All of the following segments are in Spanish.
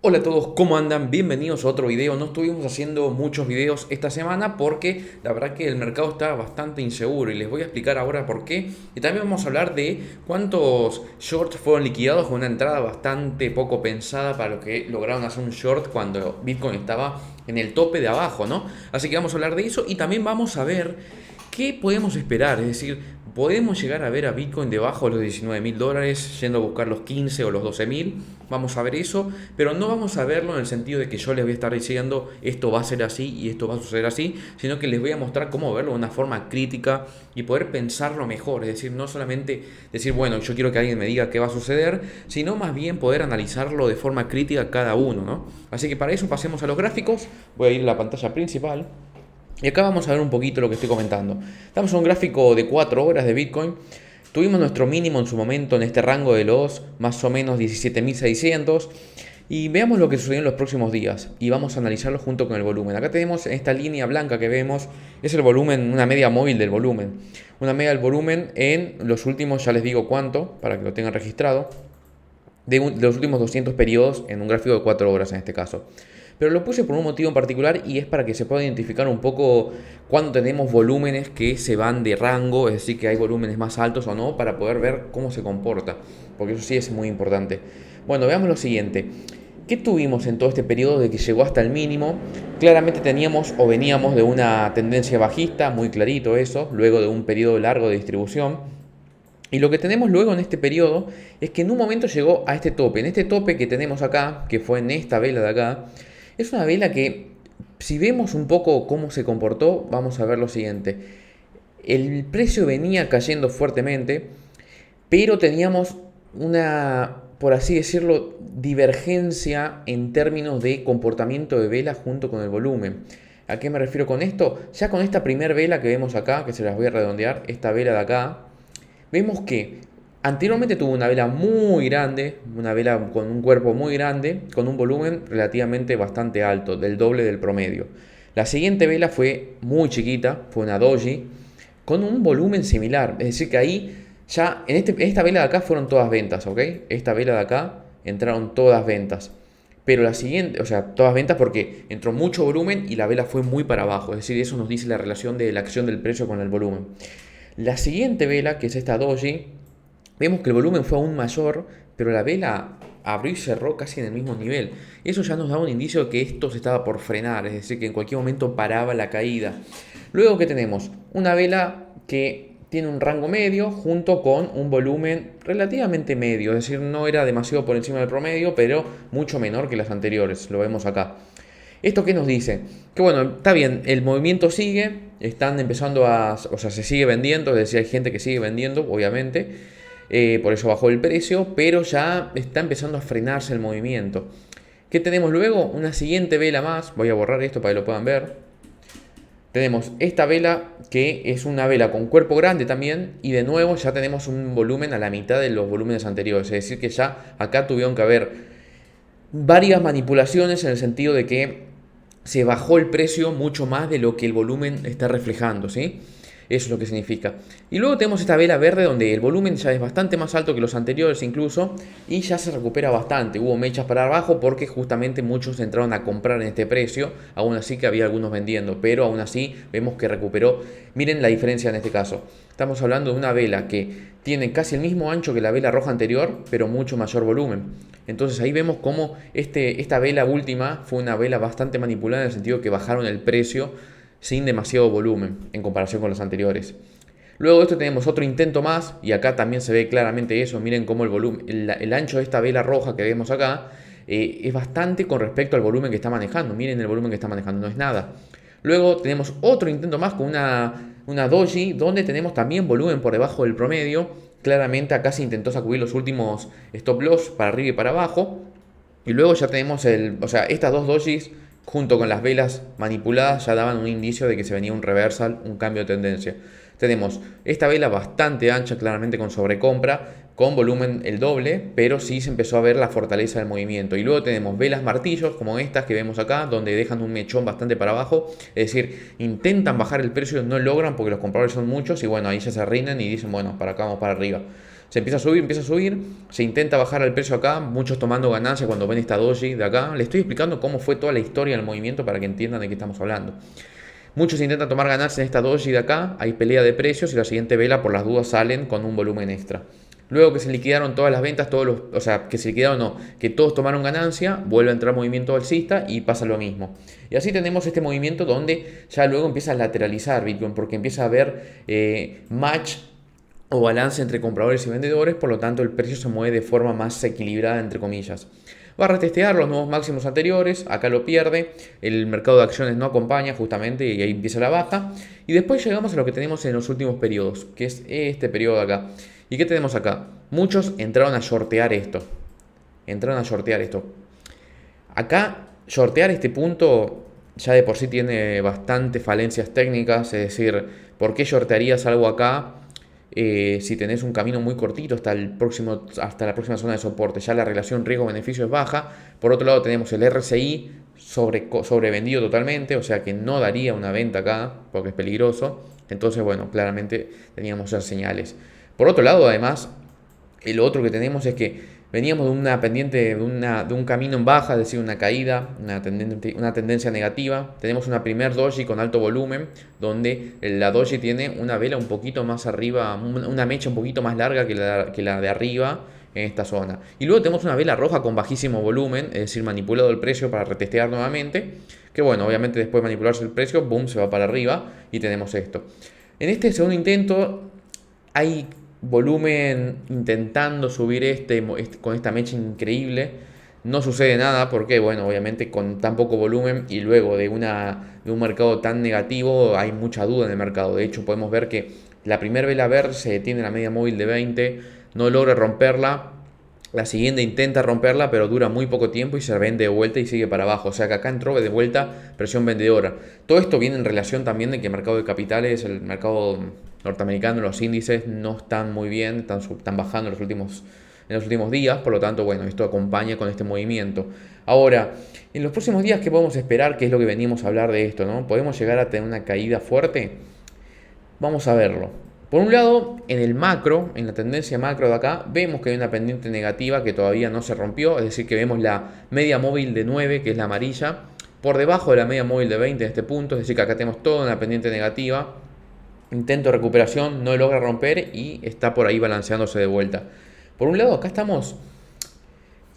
Hola a todos, ¿cómo andan? Bienvenidos a otro video. No estuvimos haciendo muchos videos esta semana porque la verdad que el mercado está bastante inseguro y les voy a explicar ahora por qué. Y también vamos a hablar de cuántos shorts fueron liquidados con una entrada bastante poco pensada para los que lograron hacer un short cuando Bitcoin estaba en el tope de abajo, ¿no? Así que vamos a hablar de eso y también vamos a ver qué podemos esperar. Es decir, podemos llegar a ver a Bitcoin debajo de los $19.000, yendo a buscar los 15 o los 12.000. Vamos a ver eso, pero no vamos a verlo en el sentido de que yo les voy a estar diciendo esto va a ser así y esto va a suceder así, sino que les voy a mostrar cómo verlo de una forma crítica y poder pensarlo mejor. Es decir, no solamente decir, bueno, yo quiero que alguien me diga qué va a suceder, sino más bien poder analizarlo de forma crítica cada uno, ¿no? Así que para eso pasemos a los gráficos. Voy a ir a la pantalla principal. Y acá vamos a ver un poquito lo que estoy comentando. Estamos en un gráfico de 4 horas de Bitcoin. Tuvimos nuestro mínimo en su momento en este rango de los más o menos 17.600. Y veamos lo que sucedió en los próximos días. Y vamos a analizarlo junto con el volumen. Acá tenemos esta línea blanca que vemos. Es el volumen, una media móvil del volumen. Una media del volumen en los últimos, ya les digo cuánto, para que lo tengan registrado. De los últimos 200 periodos en un gráfico de 4 horas en este caso. Pero lo puse por un motivo en particular y es para que se pueda identificar un poco cuando tenemos volúmenes que se van de rango, es decir, que hay volúmenes más altos o no, para poder ver cómo se comporta, porque eso sí es muy importante. Bueno, veamos lo siguiente. ¿Qué tuvimos en todo este periodo de que llegó hasta el mínimo? Claramente teníamos o veníamos de una tendencia bajista, muy clarito eso, luego de un periodo largo de distribución. Y lo que tenemos luego en este periodo es que en un momento llegó a este tope. En este tope que tenemos acá, que fue en esta vela de acá, es una vela que, si vemos un poco cómo se comportó, vamos a ver lo siguiente. El precio venía cayendo fuertemente, pero teníamos una, por así decirlo, divergencia en términos de comportamiento de vela junto con el volumen. ¿A qué me refiero con esto? Ya con esta primera vela que vemos acá, que se las voy a redondear, esta vela de acá, vemos que anteriormente tuvo una vela muy grande, una vela con un cuerpo muy grande, con un volumen relativamente bastante alto, del doble del promedio. La siguiente vela fue muy chiquita, fue una doji, con un volumen similar. Es decir, que ahí ya, en esta vela de acá fueron todas ventas, ¿ok? Esta vela de acá entraron todas ventas. Pero la siguiente, o sea, todas ventas porque entró mucho volumen y la vela fue muy para abajo. Es decir, eso nos dice la relación de la acción del precio con el volumen. La siguiente vela, que es esta doji, vemos que el volumen fue aún mayor, pero la vela abrió y cerró casi en el mismo nivel. Eso ya nos da un indicio de que esto se estaba por frenar, es decir, que en cualquier momento paraba la caída. Luego que tenemos una vela que tiene un rango medio junto con un volumen relativamente medio, es decir, no era demasiado por encima del promedio, pero mucho menor que las anteriores, lo vemos acá. ¿Esto qué nos dice? Que bueno, está bien, el movimiento sigue, están empezando a, o sea, se sigue vendiendo, es decir, hay gente que sigue vendiendo, obviamente, por eso bajó el precio, pero ya está empezando a frenarse el movimiento. ¿Qué tenemos luego? Una siguiente vela más, voy a borrar esto para que lo puedan ver. Tenemos esta vela que es una vela con cuerpo grande también y de nuevo ya tenemos un volumen a la mitad de los volúmenes anteriores, es decir que ya acá tuvieron que haber varias manipulaciones en el sentido de que se bajó el precio mucho más de lo que el volumen está reflejando, ¿sí? Eso es lo que significa. Y luego tenemos esta vela verde donde el volumen ya es bastante más alto que los anteriores incluso y ya se recupera bastante. Hubo mechas para abajo porque justamente muchos entraron a comprar en este precio, aún así que había algunos vendiendo, pero aún así vemos que recuperó. Miren la diferencia en este caso. Estamos hablando de una vela que tiene casi el mismo ancho que la vela roja anterior, pero mucho mayor volumen. Entonces ahí vemos cómo esta vela última fue una vela bastante manipulada en el sentido que bajaron el precio sin demasiado volumen en comparación con los anteriores. Luego de esto tenemos otro intento más y acá también se ve claramente eso. Miren cómo el volumen, el ancho de esta vela roja que vemos acá es bastante con respecto al volumen que está manejando. Miren el volumen que está manejando, no es nada. Luego tenemos otro intento más con una doji donde tenemos también volumen por debajo del promedio. Claramente acá se intentó sacudir los últimos stop loss para arriba y para abajo. Y luego ya tenemos o sea, estas dos dojis junto con las velas manipuladas ya daban un indicio de que se venía un reversal, un cambio de tendencia. Tenemos esta vela bastante ancha, claramente con sobrecompra, con volumen el doble, pero sí se empezó a ver la fortaleza del movimiento. Y luego tenemos velas martillos como estas que vemos acá, donde dejan un mechón bastante para abajo, es decir, intentan bajar el precio, no logran porque los compradores son muchos y bueno, ahí ya se rinden y dicen, bueno, para acá vamos para arriba. Se empieza a subir, se intenta bajar el precio acá, muchos tomando ganancia cuando ven esta doji de acá. Les estoy explicando cómo fue toda la historia del movimiento para que entiendan de qué estamos hablando. Muchos intentan tomar ganancia en esta doji de acá, hay pelea de precios y la siguiente vela por las dudas salen con un volumen extra. Luego que se liquidaron todas las ventas, o sea, que se liquidaron no, que todos tomaron ganancia, vuelve a entrar movimiento alcista y pasa lo mismo. Y así tenemos este movimiento donde ya luego empieza a lateralizar Bitcoin porque empieza a haber match o balance entre compradores y vendedores, por lo tanto el precio se mueve de forma más equilibrada, entre comillas. Va a retestear los nuevos máximos anteriores, acá lo pierde, el mercado de acciones no acompaña justamente y ahí empieza la baja. Y después llegamos a lo que tenemos en los últimos periodos, que es este periodo de acá. ¿Y qué tenemos acá? Muchos entraron a shortear esto. Acá, shortear este punto ya de por sí tiene bastantes falencias técnicas, es decir, ¿por qué shortearías algo acá? Si tenés un camino muy cortito hasta la próxima zona de soporte, ya la relación riesgo-beneficio es baja. Por otro lado tenemos el RSI sobrevendido totalmente, o sea que no daría una venta acá porque es peligroso. Entonces, bueno, claramente teníamos esas señales. Por otro lado, además, lo otro que tenemos es que veníamos de una pendiente, de un camino en baja, es decir, una caída, una tendencia negativa. Tenemos una primer doji con alto volumen, donde la doji tiene una vela un poquito más arriba, una mecha un poquito más larga que la de arriba en esta zona. Y luego tenemos una vela roja con bajísimo volumen, es decir, manipulado el precio para retestear nuevamente. Que bueno, obviamente después de manipularse el precio, boom, se va para arriba y tenemos esto. En este segundo intento hay volumen intentando subir con esta mecha increíble. No sucede nada porque, bueno, obviamente con tan poco volumen y luego de un mercado tan negativo hay mucha duda en el mercado. De hecho, podemos ver que la primera vela verde se detiene en la media móvil de 20, no logra romperla. La siguiente intenta romperla, pero dura muy poco tiempo y se vende de vuelta y sigue para abajo. O sea que acá entró de vuelta presión vendedora. Todo esto viene en relación también de que el mercado de capitales, el mercado norteamericano, los índices no están muy bien, están bajando en los últimos días. Por lo tanto, bueno, esto acompaña con este movimiento. Ahora, en los próximos días, ¿qué podemos esperar? ¿Qué es lo que venimos a hablar de esto, ¿no? ¿Podemos llegar a tener una caída fuerte? Vamos a verlo. Por un lado, en el macro, en la tendencia macro de acá, vemos que hay una pendiente negativa que todavía no se rompió, es decir, que vemos la media móvil de 9, que es la amarilla, por debajo de la media móvil de 20 en este punto, es decir, que acá tenemos toda una pendiente negativa. Intento de recuperación, no logra romper y está por ahí balanceándose de vuelta. Por un lado, acá estamos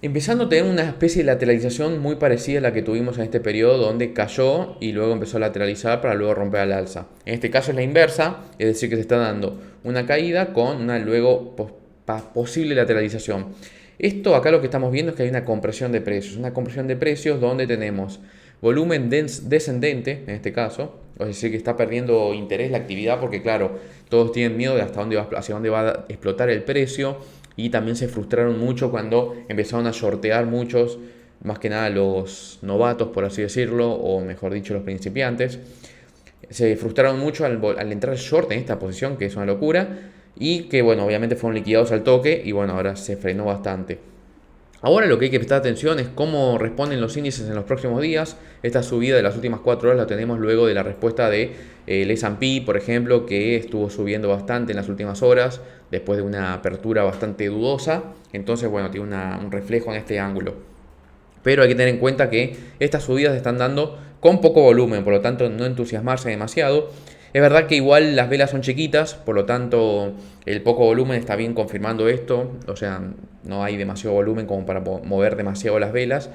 empezando a tener una especie de lateralización muy parecida a la que tuvimos en este periodo, donde cayó y luego empezó a lateralizar para luego romper al alza. En este caso es la inversa, es decir, que se está dando una caída con una luego posible lateralización. Esto acá lo que estamos viendo es que hay una compresión de precios donde tenemos volumen descendente, en este caso, es decir, que está perdiendo interés la actividad porque, claro, todos tienen miedo de hacia dónde va a explotar el precio. Y también se frustraron mucho cuando empezaron a shortear muchos, más que nada los novatos, por así decirlo, o mejor dicho, los principiantes. Se frustraron mucho al entrar short en esta posición, que es una locura, y que, bueno, obviamente fueron liquidados al toque, y bueno, ahora se frenó bastante. Ahora lo que hay que prestar atención es cómo responden los índices en los próximos días. Esta subida de las últimas 4 horas la tenemos luego de la respuesta del S&P, por ejemplo, que estuvo subiendo bastante en las últimas horas, después de una apertura bastante dudosa. Entonces, bueno, tiene un reflejo en este ángulo. Pero hay que tener en cuenta que estas subidas se están dando con poco volumen, por lo tanto no entusiasmarse demasiado. Es verdad que igual las velas son chiquitas, por lo tanto el poco volumen está bien confirmando esto, o sea, no hay demasiado volumen como para mover demasiado las velas,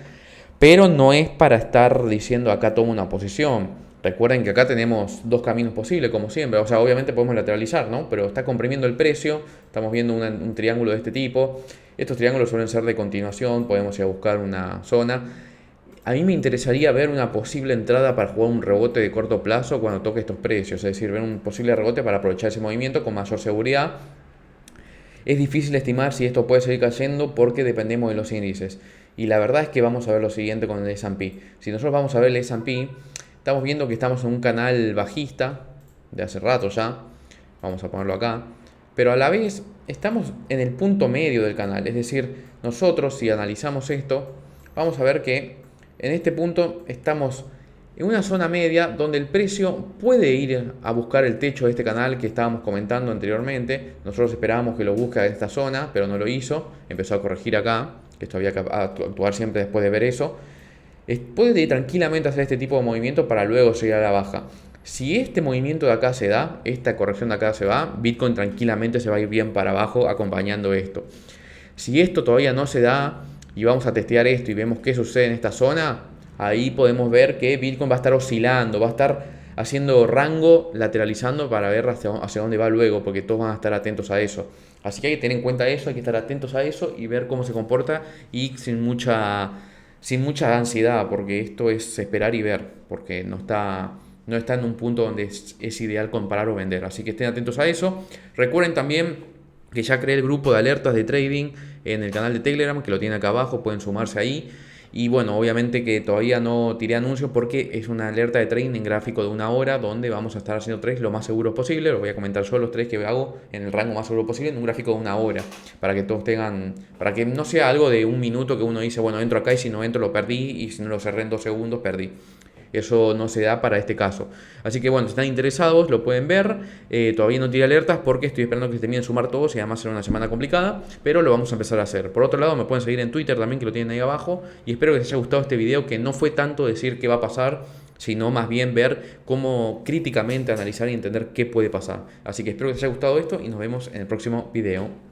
pero no es para estar diciendo acá tomo una posición. Recuerden que acá tenemos dos caminos posibles, como siempre, o sea, obviamente podemos lateralizar, ¿no? Pero está comprimiendo el precio, estamos viendo un triángulo de este tipo, estos triángulos suelen ser de continuación, podemos ir a buscar una zona. A mí me interesaría ver una posible entrada para jugar un rebote de corto plazo cuando toque estos precios, es decir, ver un posible rebote para aprovechar ese movimiento con mayor seguridad. Es difícil estimar si esto puede seguir cayendo porque dependemos de los índices. Y la verdad es que vamos a ver lo siguiente con el S&P. Si nosotros vamos a ver el S&P, estamos viendo que estamos en un canal bajista de hace rato ya. Vamos a ponerlo acá. Pero a la vez estamos en el punto medio del canal. Es decir, nosotros si analizamos esto, vamos a ver que en este punto estamos en una zona media donde el precio puede ir a buscar el techo de este canal que estábamos comentando anteriormente. Nosotros esperábamos que lo busque a esta zona, pero no lo hizo. Empezó a corregir acá, que esto había que actuar siempre después de ver eso. Puede tranquilamente hacer este tipo de movimiento para luego seguir a la baja. Si este movimiento de acá se da, esta corrección de acá se va, Bitcoin tranquilamente se va a ir bien para abajo acompañando esto. Si esto todavía no se da y vamos a testear esto y vemos qué sucede en esta zona, ahí podemos ver que Bitcoin va a estar oscilando, va a estar haciendo rango, lateralizando para ver hacia dónde va luego, porque todos van a estar atentos a eso. Así que hay que tener en cuenta eso, hay que estar atentos a eso y ver cómo se comporta y sin mucha ansiedad, porque esto es esperar y ver, porque no está en un punto donde es ideal comprar o vender. Así que estén atentos a eso. Recuerden también que ya creé el grupo de alertas de trading en el canal de Telegram, que lo tienen acá abajo, pueden sumarse ahí. Y bueno, obviamente que todavía no tiré anuncios porque es una alerta de trading en gráfico de 1 hora donde vamos a estar haciendo trades lo más seguros posible. Los voy a comentar yo los trades que hago en el rango más seguro posible en un gráfico de 1 hora. Para que todos tengan, para que no sea algo de 1 minuto que uno dice, bueno, entro acá y si no entro lo perdí y si no lo cerré en 2 segundos perdí. Eso no se da para este caso. Así que bueno, si están interesados lo pueden ver. Todavía no tiré alertas porque estoy esperando que se terminen de sumar todos y además será una semana complicada. Pero lo vamos a empezar a hacer. Por otro lado, me pueden seguir en Twitter también, que lo tienen ahí abajo. Y espero que les haya gustado este video, que no fue tanto decir qué va a pasar, sino más bien ver cómo críticamente analizar y entender qué puede pasar. Así que espero que les haya gustado esto y nos vemos en el próximo video.